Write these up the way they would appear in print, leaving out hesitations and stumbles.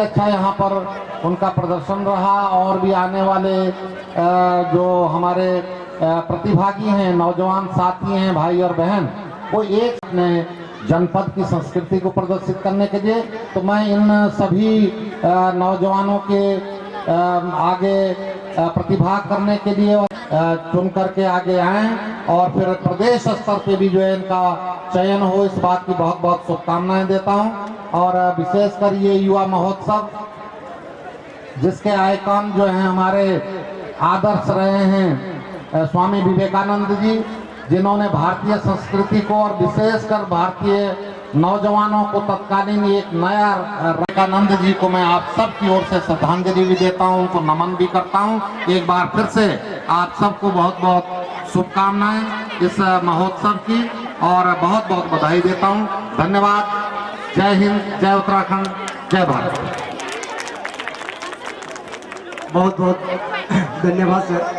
अच्छा यहाँ पर उनका प्रदर्शन रहा। और भी आने वाले जो हमारे प्रतिभागी हैं, नौजवान साथी हैं, भाई और बहन, वो एक अपने जनपद की संस्कृति को प्रदर्शित करने के लिए, तो मैं इन सभी नौजवानों के आगे प्रतिभा करने के लिए चुन करके आगे आए और फिर प्रदेश स्तर पे भी जो है इनका चयन हो, इस बात की बहुत बहुत शुभकामनाएं देता हूं। और विशेषकर ये युवा महोत्सव जिसके आइकॉन जो हैं हमारे आदर्श रहे हैं स्वामी विवेकानंद जी, जिन्होंने भारतीय संस्कृति को और विशेषकर भारतीय नौजवानों को तत्कालीन एक नया, विवेकानंद जी को मैं आप सब की ओर से श्रद्धांजलि भी देता हूं, उनको नमन भी करता हूं। एक बार फिर से आप सबको बहुत बहुत शुभकामनाएं इस महोत्सव की और बहुत बहुत बधाई देता हूं। धन्यवाद। जय हिंद, जय उत्तराखंड, जय भारत। बहुत बहुत धन्यवाद सर।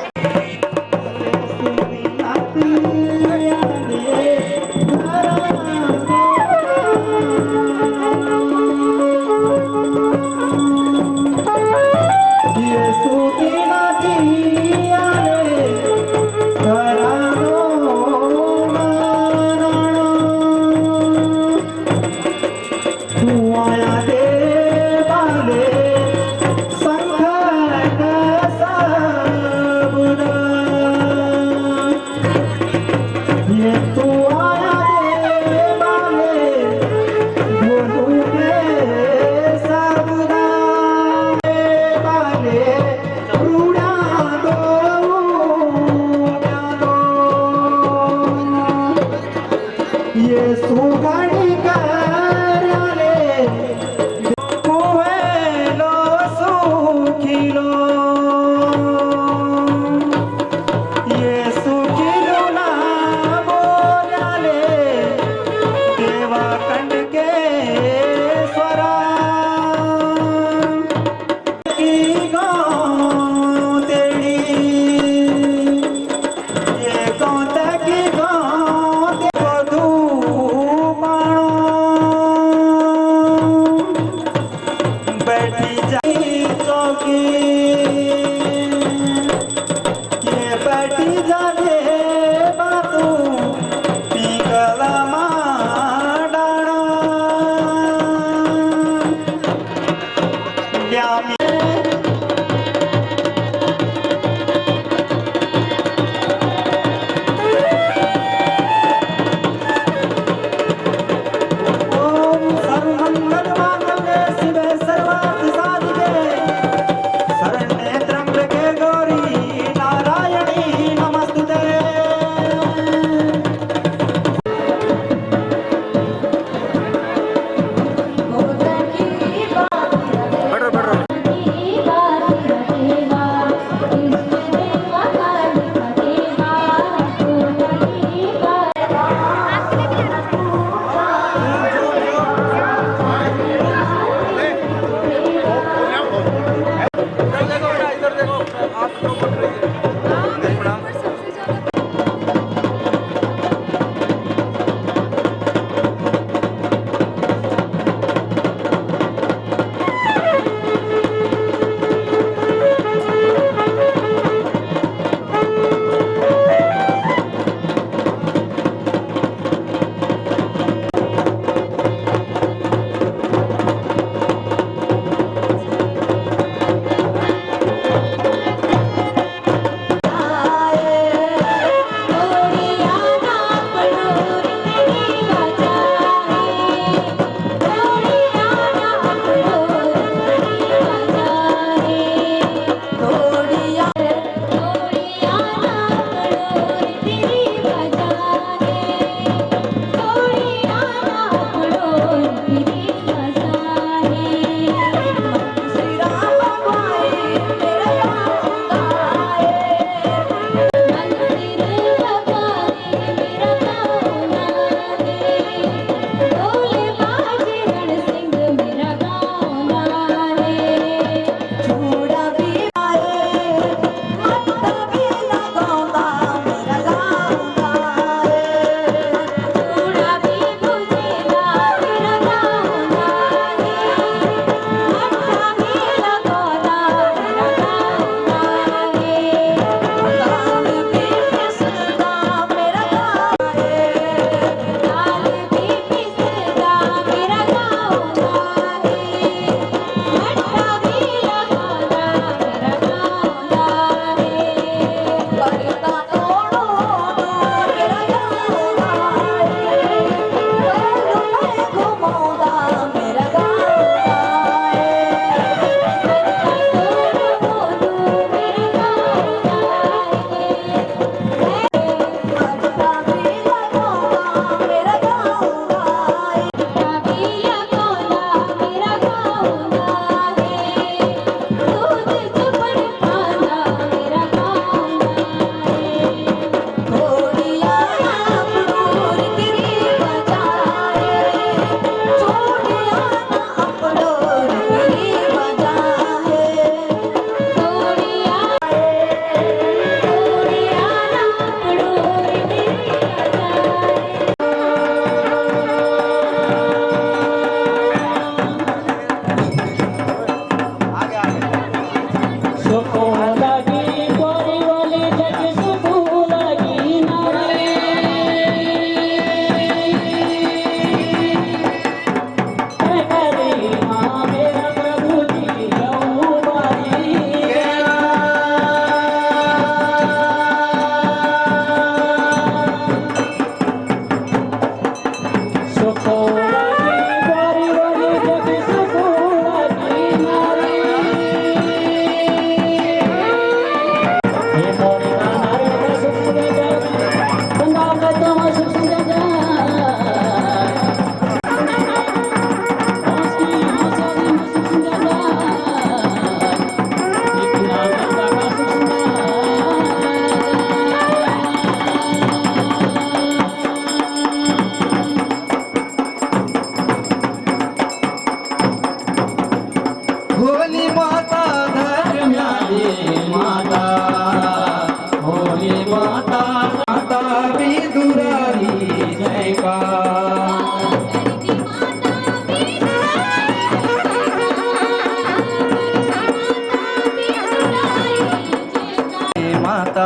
माता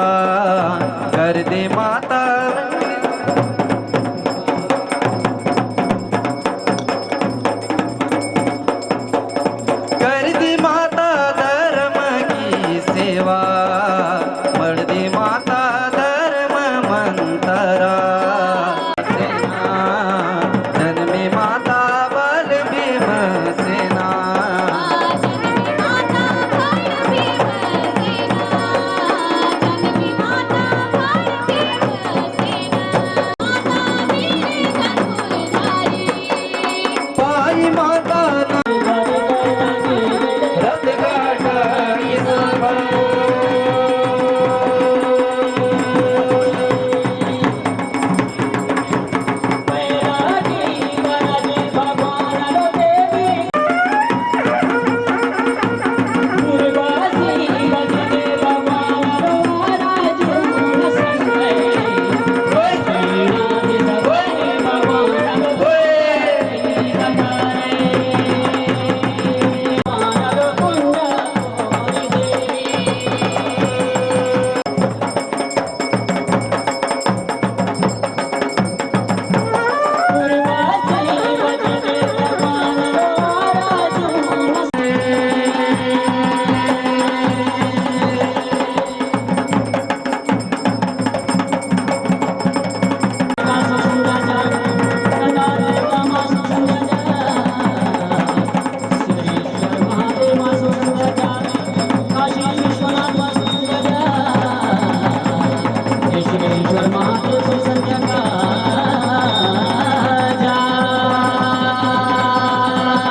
कर दे माता कर दे माता धर्म की सेवा मर दे माता धर्म मंतरा जन्मे माता बल भीम सेना पाई माता रथ घाटाई सभा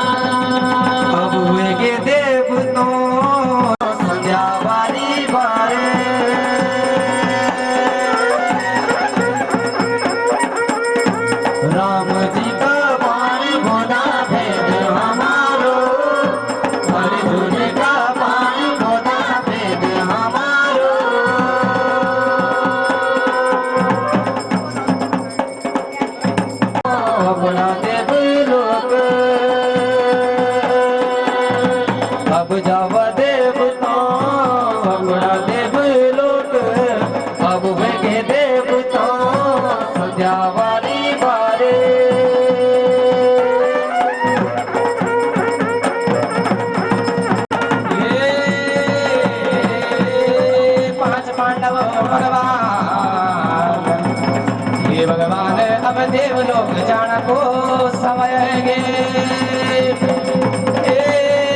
अब हुए के देवतों संध्या वाली बारे राम जी का पानी भोला भेद हमारो अर्जुन का पानी भोला भेद हमारो अपना देव लोक अब जाव देव तो अपना देव लोक अब वेगे देव तो सजा वाली बारे ये पांच पांडव भगवान हे भगवान अब देव लोक जाना को समय गे हे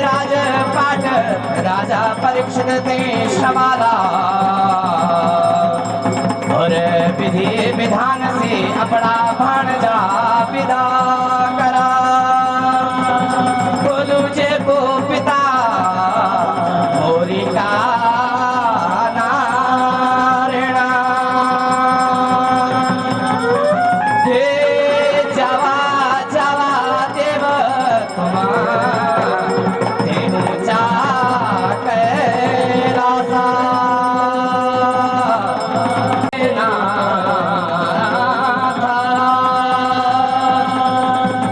राजपाट राजा परीक्षित ते शमाला और विधि विधान से अपना भाणजा विदा करा बोलू जे को पिता मोरी का नारायणा हे जावा जावा देव हे ऊंचा कैलासा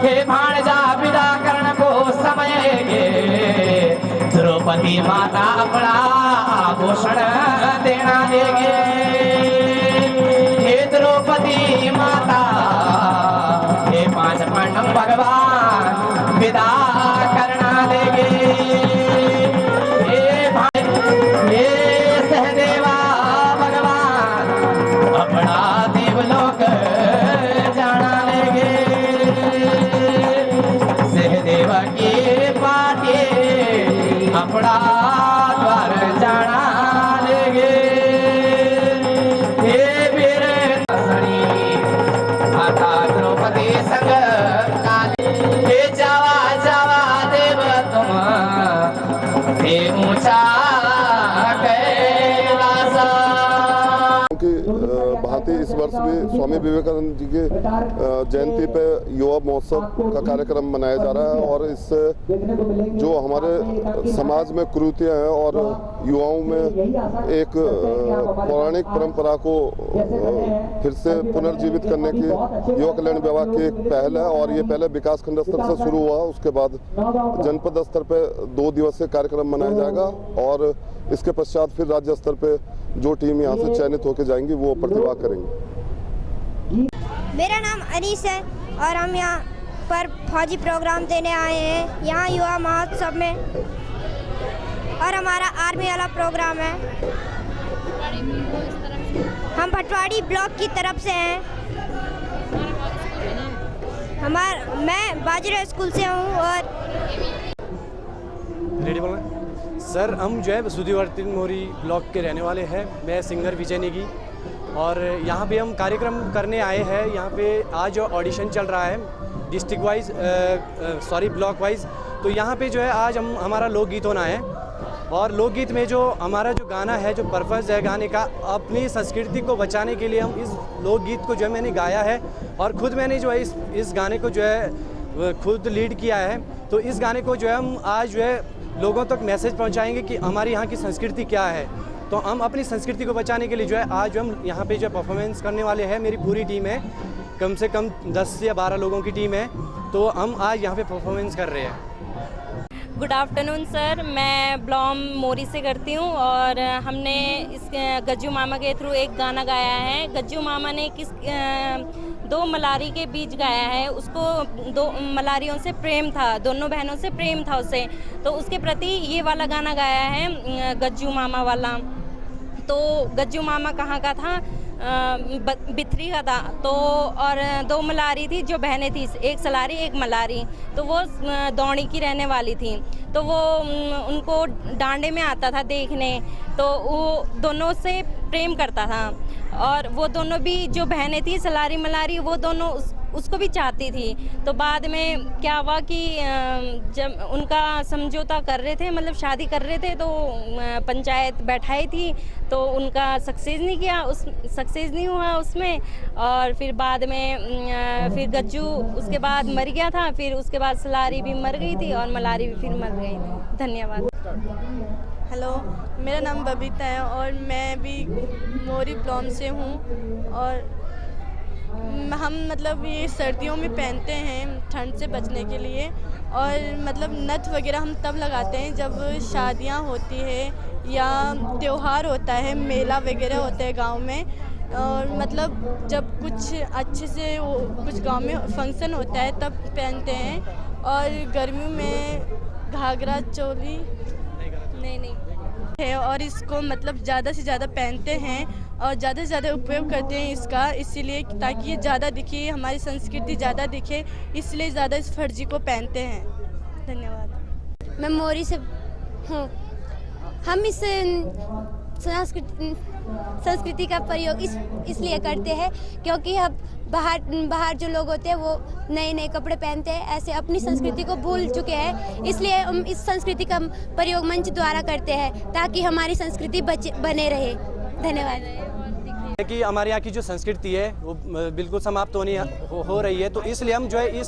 हे भाणजा विदा करण को समय गे द्रौपदी माता अपना आभूषण देना देगे हे द्रौपदी माता हे पांच पांडव भगवान विदा करना देगे हे सहदेवा भगवान अपना देवलोक जाना लेगे सहदेवा के पाटे अपना द्वार जाना लेगे हे वीर सणी माता द्रौपदी संग काली हे जावा जावा देव तुम हे ऊंचा कैलासा की भांति इस वर्ष भी स्वामी विवेकानंद जी के जयंती पे युवा महोत्सव का कार्यक्रम मनाया जा रहा है और इससे जो हमारे समाज में कुरीतियां हैं और युवाओं में एक पौराणिक परंपरा को फिर से पुनर्जीवित करने की युवा कल्याण विभाग की एक पहल है और ये पहले विकास खंड स्तर से शुरू हुआ, उसके बाद जनपद स्तर पे 2 दिवसीय कार्यक्रम मनाया जाएगा और इसके पश्चात फिर राज्य स्तर पे जो टीम यहाँ से चयनित होकर जाएंगी वो प्रतिभा करेंगे। मेरा नाम अनीस है और हम यहाँ पर फौजी प्रोग्राम देने आए हैं यहाँ युवा महोत्सव में, और हमारा आर्मी वाला प्रोग्राम है। हम भटवाड़ी ब्लॉक की तरफ से हैं। मैं बाजरा स्कूल से हूँ। और रेडी बोलना सर, हम जो है सुधीवर्ती मोरी ब्लॉक के रहने वाले हैं। मैं सिंगर विजय नेगी और यहाँ पे हम कार्यक्रम करने आए हैं। यहाँ पे आज ऑडिशन चल रहा है डिस्ट्रिक्ट वाइज ब्लॉक वाइज। तो यहाँ पे जो है आज हम हमारा लोकगीत होना है, और लोकगीत में जो हमारा जो गाना है, जो पर्पस है गाने का, अपनी संस्कृति को बचाने के लिए हम इस लोकगीत को जो है मैंने गाया है, और खुद मैंने जो है इस गाने को जो है खुद लीड किया है। तो इस गाने को जो है हम आज जो है लोगों तक मैसेज पहुंचाएंगे कि हमारी यहाँ की संस्कृति क्या है। तो हम अपनी संस्कृति को बचाने के लिए जो है आज जो हम यहाँ पे जो परफॉर्मेंस करने वाले हैं। मेरी पूरी टीम है, कम से कम 10 या 12 लोगों की टीम है। तो हम आज यहाँ पे परफॉर्मेंस कर रहे हैं। गुड आफ्टरनून सर, मैं ब्लॉम मोरी से करती हूँ और हमने इस गज्जू मामा के थ्रू एक गाना गाया है। गज्जू मामा ने दो मलारी के बीच गाया है। उसको दो मलारियों से प्रेम था, दोनों बहनों से प्रेम था उसे, तो उसके प्रति ये वाला गाना गाया है गज्जू मामा वाला। तो गज्जू मामा कहाँ का था? बिथरी का था। तो और दो मलारी थी जो बहनें थी, एक सलारी एक मलारी। तो वो दौड़ी की रहने वाली थी। तो वो उनको डांडे में आता था देखने, तो वो दोनों से प्रेम करता था। और वो दोनों भी जो बहनें थी सलारी मलारी, वो दोनों उसको भी चाहती थी। तो बाद में क्या हुआ कि जब उनका समझौता कर रहे थे, मतलब शादी कर रहे थे, तो पंचायत बैठाई थी, तो उनका सक्सेस नहीं हुआ उसमें। और फिर बाद में फिर गज्जू उसके बाद मर गया था। फिर उसके बाद सलारी भी मर गई थी और मलारी भी फिर मर गई थी। धन्यवाद। हेलो, मेरा नाम बबीता है और मैं भी मोरी ब्लॉम से हूँ। और हम मतलब ये सर्दियों में पहनते हैं ठंड से बचने के लिए। और मतलब नथ वगैरह हम तब लगाते हैं जब शादियां होती है या त्यौहार होता है, मेला वगैरह होता है गांव में। और मतलब जब कुछ अच्छे से कुछ गांव में फंक्शन होता है तब पहनते हैं। और गर्मियों में घाघरा चोली नहीं है, और इसको मतलब ज़्यादा से ज़्यादा पहनते हैं और ज़्यादा से ज़्यादा उपयोग करते हैं इसका, इसीलिए ताकि ये ज़्यादा दिखे, हमारी संस्कृति ज़्यादा दिखे, इसलिए ज़्यादा इस फर्जी को पहनते हैं। धन्यवाद। मैं मोरी से हूँ। हम इस संस्कृति का प्रयोग इसलिए करते हैं क्योंकि हम बाहर जो लोग होते हैं वो नए नए कपड़े पहनते हैं, ऐसे अपनी संस्कृति को भूल चुके हैं। इसलिए हम इस संस्कृति का प्रयोग मंच द्वारा करते हैं ताकि हमारी संस्कृति बने रहे। धन्यवाद। कि हमारे यहाँ की जो संस्कृति है वो बिल्कुल समाप्त हो रही है। तो इसलिए हम जो है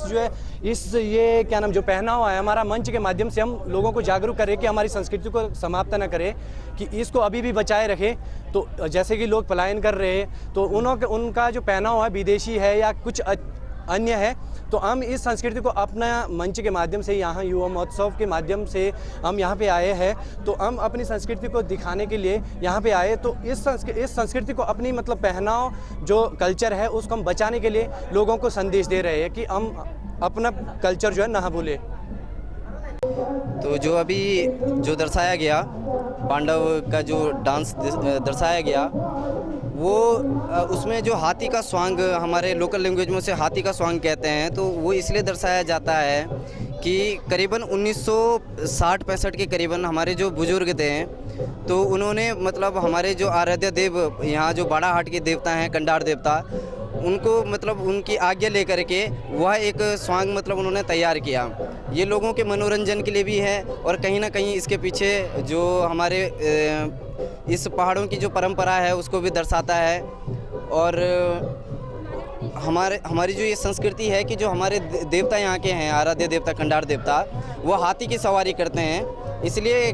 ये क्या नाम जो पहनावा है हमारा, मंच के माध्यम से हम लोगों को जागरूक करें कि हमारी संस्कृति को समाप्त ना करें, कि इसको अभी भी बचाए रखें। तो जैसे कि लोग पलायन कर रहे हैं, तो उनका जो पहनावा है विदेशी है या कुछ अन्य है, तो हम इस संस्कृति को अपना मंच के माध्यम से, यहाँ युवा महोत्सव के माध्यम से हम यहाँ पे आए हैं। तो हम अपनी संस्कृति को दिखाने के लिए यहाँ पे आए। तो इस संस्कृति को अपनी मतलब पहनाव जो कल्चर है उसको हम बचाने के लिए लोगों को संदेश दे रहे हैं कि हम अपना कल्चर जो है ना भूले। तो जो अभी जो दर्शाया गया पांडव का जो डांस दर्शाया गया, वो उसमें जो हाथी का स्वांग, हमारे लोकल लैंग्वेज में उसे हाथी का स्वांग कहते हैं, तो वो इसलिए दर्शाया जाता है कि करीबन 1960-65 के करीबन हमारे जो बुजुर्ग थे, तो उन्होंने मतलब हमारे जो आराध्य देव यहाँ जो बाड़ाहाट के देवता हैं, कंडार देवता, उनको मतलब उनकी आज्ञा लेकर के वह एक स्वांग मतलब उन्होंने तैयार किया। ये लोगों के मनोरंजन के लिए भी है और कहीं ना कहीं इसके पीछे जो हमारे इस पहाड़ों की जो परंपरा है उसको भी दर्शाता है। और हमारी जो ये संस्कृति है कि जो हमारे देवता यहाँ के हैं, आराध्य देवता कंडार देवता, वो हाथी की सवारी करते हैं। इसलिए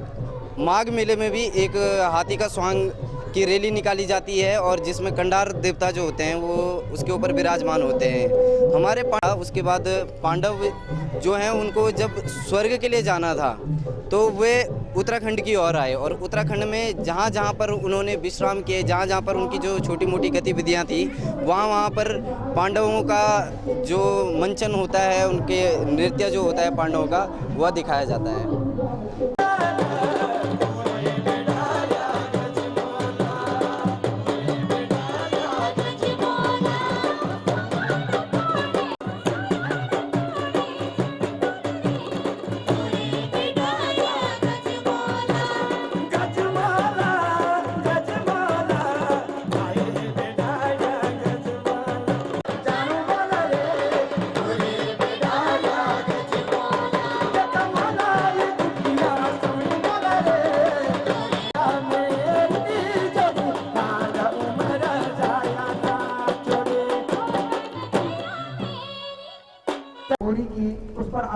माघ मेले में भी एक हाथी का स्वांग की रैली निकाली जाती है और जिसमें कंडार देवता जो होते हैं वो उसके ऊपर विराजमान होते हैं। हमारे उसके बाद पांडव जो हैं उनको जब स्वर्ग के लिए जाना था तो वे उत्तराखंड की ओर आए और उत्तराखंड में जहाँ जहाँ पर उन्होंने विश्राम किए, जहाँ जहाँ पर उनकी जो छोटी मोटी गतिविधियाँ थी, वहाँ पर पांडवों का जो मंचन होता है, उनके नृत्य जो होता है पांडवों का, वह दिखाया जाता है।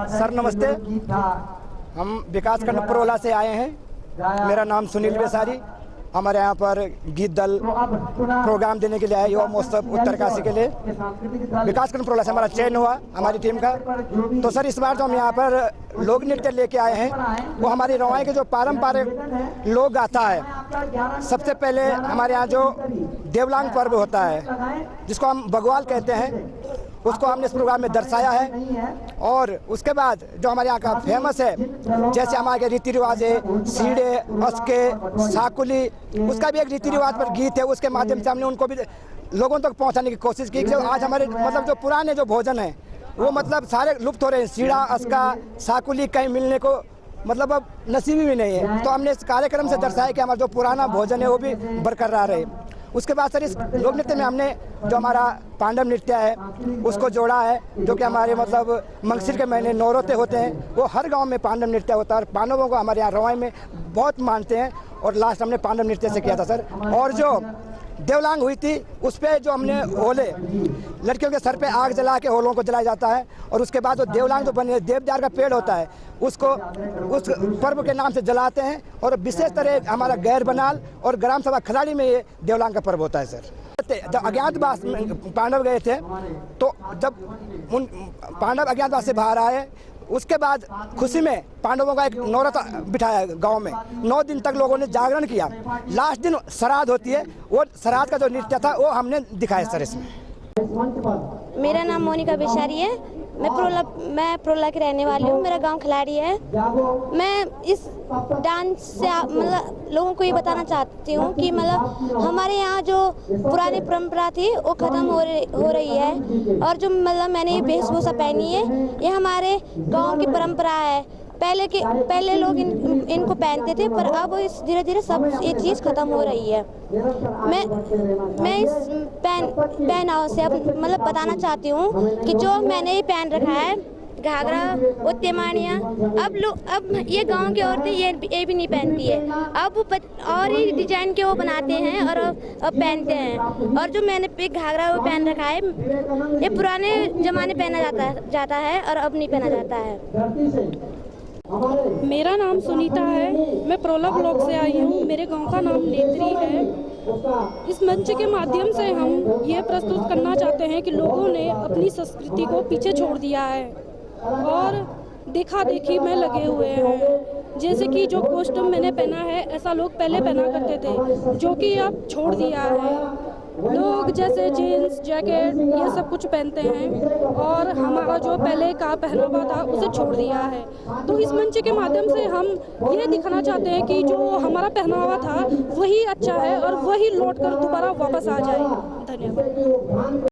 सर नमस्ते, हम विकासखंड पुरोला से आए हैं। मेरा नाम सुनील बेसारी। हमारे यहाँ पर गीत दल प्रोग्राम देने के लिए आए, युवा महोत्सव उत्तरकाशी के लिए। विकासखंड पुरोला से हमारा चयन हुआ हमारी टीम का। तो सर इस बार जो हम यहाँ पर लोक नृत्य लेके आए हैं, वो हमारी रवाई के जो पारंपरिक लोक गाथा है। सबसे पहले हमारे यहाँ जो देवलांग पर्व होता है, जिसको हम बग्वाल कहते हैं, उसको हमने इस प्रोग्राम में दर्शाया है। और उसके बाद जो हमारे यहाँ का फेमस है, जैसे हमारे के रीति रिवाज है, सीढ़े, अस्के, साकुली, उसका भी एक रीति रिवाज पर गीत है। उसके माध्यम से हमने उनको भी लोगों तक पहुँचाने की कोशिश की। जो आज हमारे मतलब जो पुराने जो भोजन है, वो मतलब सारे लुप्त हो रहे हैं। सीढ़ा, अस्का, साकुली कहीं मिलने को मतलब अब नसीबी भी नहीं है। तो हमने इस कार्यक्रम से दर्शाया कि हमारा जो पुराना भोजन है वो भी बरकरार रहे। उसके बाद सर इस लोक नृत्य में हमने जो हमारा पांडव नृत्य है उसको जोड़ा है, जो कि हमारे मतलब मंगसिर के महीने नौरोते होते हैं, वो हर गांव में पांडव नृत्य होता है। और पांडवों को हमारे यहाँ रवाई में बहुत मानते हैं। और लास्ट हमने पांडव नृत्य से किया था सर। और जो देवलांग हुई थी, उस पर जो हमने होले, लड़कियों के सर पे आग जला के होलों को जलाया जाता है। और उसके बाद जो देवलांग जो बने देवदार का पेड़ होता है, उसको उस पर्व के नाम से जलाते हैं। और विशेष तरह हमारा गैर बनाल और ग्राम सभा खलाड़ी में ये देवलांग का पर्व होता है सर। जब अज्ञातवास पांडव गए थे, तो जब उन पांडव अज्ञातवास से बाहर आए, उसके बाद खुशी में पांडवों का एक नौरत बिठाया गांव में। 9 दिन तक लोगों ने जागरण किया। लास्ट दिन श्राद्ध होती है, वो श्राद्ध का जो नृत्य था वो हमने दिखाया सर इसमें। मेरा नाम मोनिका बेसारी है। मैं प्रोला की रहने वाली हूँ। मेरा गांव खिलाड़ी है। मैं इस डांस से मतलब लोगों को ये बताना चाहती हूँ कि मतलब हमारे यहाँ जो पुरानी परंपरा थी वो ख़त्म हो रही है। और जो मतलब मैंने ये वेशभूषा पहनी है, ये हमारे गांव की परंपरा है। पहले लोग इनको पहनते थे, पर अब धीरे धीरे सब ये चीज़ ख़त्म हो रही है। मैं इस पहनाव से अब मतलब बताना चाहती हूँ कि जो मैंने ये पहन रखा है, घाघरा, उत्तेमानियाँ, अब ये गांव की औरतें ये भी नहीं पहनती है। अब और ही डिजाइन के वो बनाते हैं और अब पहनते हैं। और जो मैंने एक घाघरा वो पहन रखा है, ये पुराने ज़माने पहना जाता है और अब नहीं पहना जाता है। मेरा नाम सुनीता है। मैं प्रोला ब्लॉक से आई हूँ। मेरे गांव का नाम नेत्री है। इस मंच के माध्यम से हम ये प्रस्तुत करना चाहते हैं कि लोगों ने अपनी संस्कृति को पीछे छोड़ दिया है और देखा देखी में लगे हुए हैं। जैसे कि जो कॉस्ट्यूम मैंने पहना है, ऐसा लोग पहले पहना करते थे, जो कि अब छोड़ दिया है। लोग जैसे जीन्स, जैकेट, ये सब कुछ पहनते हैं और हमारा जो पहले का पहनावा था उसे छोड़ दिया है। तो इस मंच के माध्यम से हम ये दिखाना चाहते हैं कि जो हमारा पहनावा था वही अच्छा है और वही लौट कर दोबारा वापस आ जाए। धन्यवाद।